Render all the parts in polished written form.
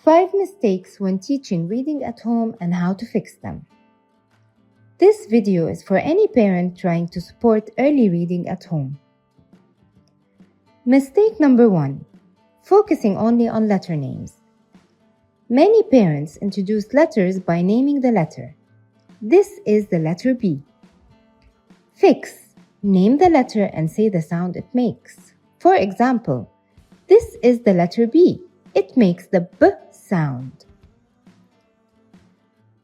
5 mistakes when teaching reading at home and how to fix them. This video is for any parent trying to support early reading at home. Mistake number 1. Focusing only on letter names. Many parents introduce letters by naming the letter. This is the letter B. Fix. Name the letter and say the sound it makes. For example, this is the letter B. It makes the B sound.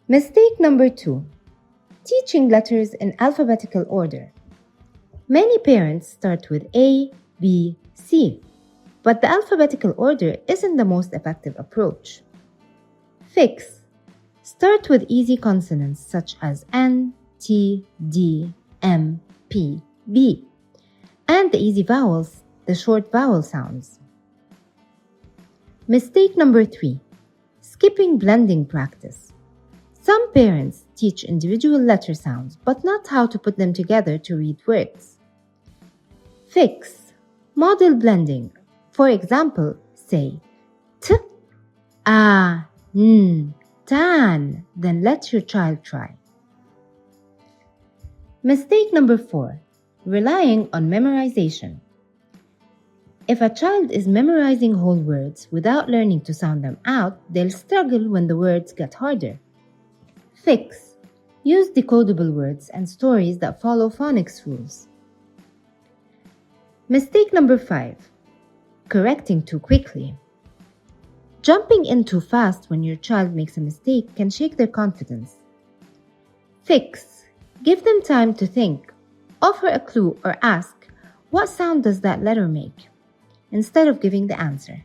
Mistake number 2. Teaching letters in alphabetical order. Many parents start with A, B, C, but the alphabetical order isn't the most effective approach. Fix. Start with easy consonants such as N, T, D, M, P, B, and the easy vowels, the short vowel sounds. Mistake number 3. Skipping blending practice. Some parents teach individual letter sounds but not how to put them together to read words. Fix. Model blending. For example, say T, A, N, tan, then let your child try. Mistake number 4. Relying on memorization. If a child is memorizing whole words without learning to sound them out, they'll struggle when the words get harder. Fix. Use decodable words and stories that follow phonics rules. Mistake number 5. Correcting too quickly. Jumping in too fast when your child makes a mistake can shake their confidence. Fix. Give them time to think. Offer a clue or ask, "What sound does that letter make?" instead of giving the answer.